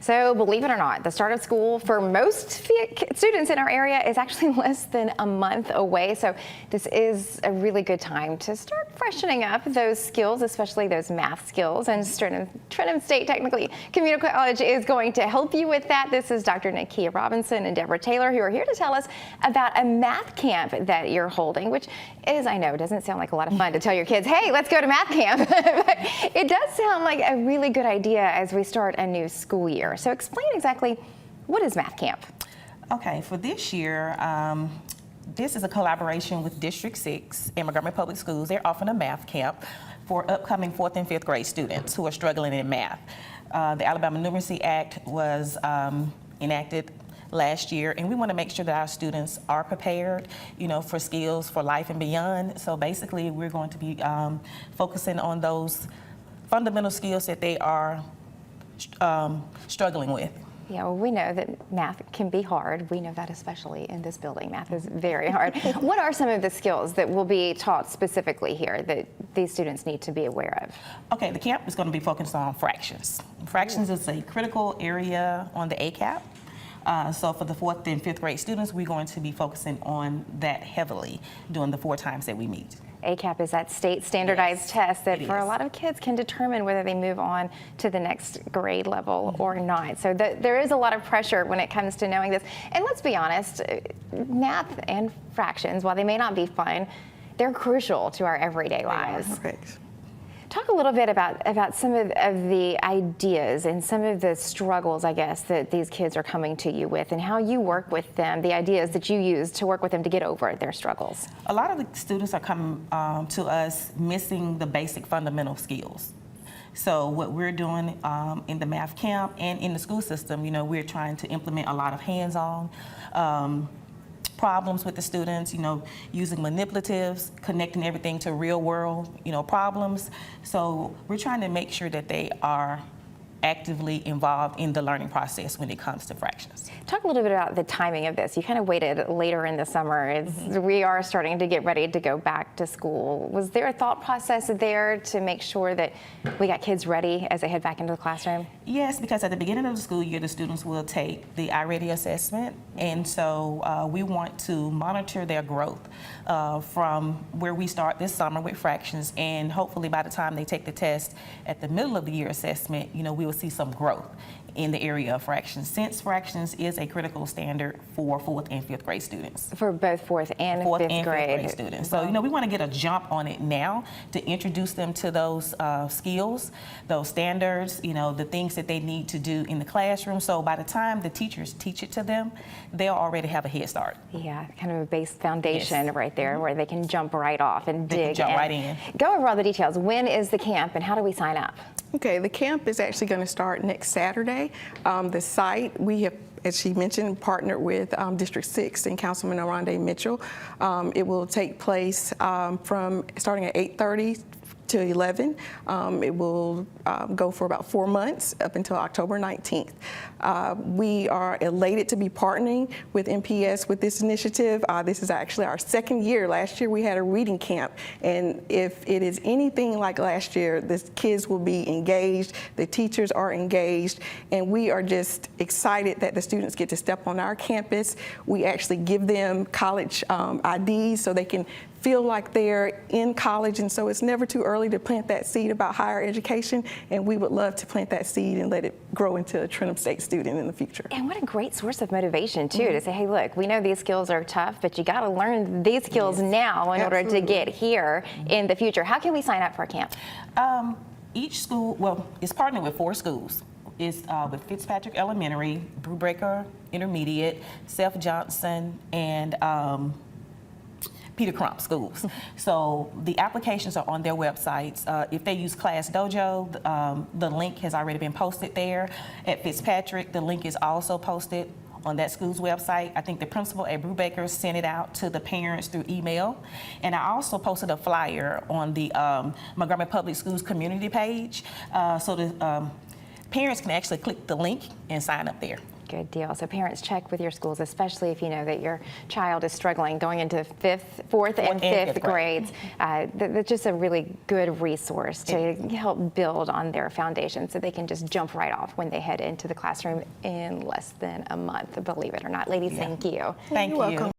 So believe it or not, the start of school for most students in our area is actually less than a month away. So this is a really good time to start freshening up those skills, especially those math skills. And Trenholm State Technical Community College is going to help you with that. This is Dr. Nakia Robinson and Deborah Taylor, who are here to tell us about a math camp that you're holding, which is, I know, doesn't sound like a lot of fun to tell your kids, hey, let's go to math camp. But it does sound like a really good idea as we start a new school year. So explain exactly, what is math camp? Okay, for this year, this is a collaboration with District 6 and Montgomery Public Schools. They're offering a math camp for upcoming 4th and 5th grade students who are struggling in math. The Alabama Numeracy Act was enacted last year, and we want to make sure that our students are prepared, for skills for life and beyond. So basically, we're going to be focusing on those fundamental skills that they are struggling with. Yeah, well, we know that math can be hard. We know that especially in this building. Math is very hard. What are some of the skills that will be taught specifically here that these students need to be aware of? Okay, the camp is going to be focused on fractions. Fractions is a critical area on the ACAP. So for the 4th and 5th grade students, we're going to be focusing on that heavily during the 4 times that we meet. ACAP is that state standardized test that for a lot of kids can determine whether they move on to the next grade level or not. So there is a lot of pressure when it comes to knowing this. And let's be honest, math and fractions, while they may not be fun, they're crucial to our everyday lives. Correct. Talk a little bit about some of the ideas and some of the struggles, I guess, that these kids are coming to you with and how you work with them, the ideas that you use to work with them to get over their struggles. A lot of the students are coming to us missing the basic fundamental skills. So what we're doing in the math camp and in the school system, we're trying to implement a lot of hands-on problems with the students, using manipulatives, connecting everything to real world, problems. So we're trying to make sure that they are actively involved in the learning process when it comes to fractions. Talk a little bit about the timing of this. You kind of waited later in the summer. We are starting to get ready to go back to school. Was there a thought process there to make sure that we got kids ready as they head back into the classroom? Yes, because at the beginning of the school year, the students will take the iReady assessment, and so we want to monitor their growth from where we start this summer with fractions, and hopefully by the time they take the test at the middle of the year assessment, we will see some growth in the area of fractions, since fractions is a critical standard for 4th and 5th grade students. For both 4th and 5th grade students. So, we want to get a jump on it now to introduce them to those skills, those standards, the things that they need to do in the classroom. So by the time the teachers teach it to them, they'll already have a head start. Yeah, kind of a base foundation right there where they can jump right off and dig in. Jump right in. Go over all the details. When is the camp and how do we sign up? Okay, the camp is actually going to start next Saturday. The site, we have, as she mentioned, partnered with District 6 and Councilman Aronde Mitchell. It will take place from starting at 8:30 to 11. It will go for about 4 months up until October 19th. We are elated to be partnering with MPS with this initiative. This is actually our 2nd year. Last year we had a reading camp, and if it is anything like last year, the kids will be engaged, the teachers are engaged, and we are just excited that the students get to step on our campus. We actually give them college IDs so they can feel like they're in college, and so it's never too early to plant that seed about higher education, and we would love to plant that seed and let it grow into a Trenholm State student in the future. And what a great source of motivation too, to say, hey, look, we know these skills are tough, but you got to learn these skills now in order to get here in the future. How can we sign up for a camp? Each school, it's partnered with 4 schools. It's with Fitzpatrick Elementary, Brubaker Intermediate, Seth Johnson, and Peter Crump schools. So the applications are on their websites. If they use Class Dojo, the link has already been posted there. At Fitzpatrick, the link is also posted on that school's website. I think the principal at Brubaker sent it out to the parents through email. And I also posted a flyer on the Montgomery Public Schools community page so the parents can actually click the link and sign up there. Good deal. So parents, check with your schools, especially if you know that your child is struggling going into fourth and fifth grades. That's just a really good resource to help build on their foundation so they can just jump right off when they head into the classroom in less than a month, believe it or not. Ladies, thank you. Thank you. You're welcome.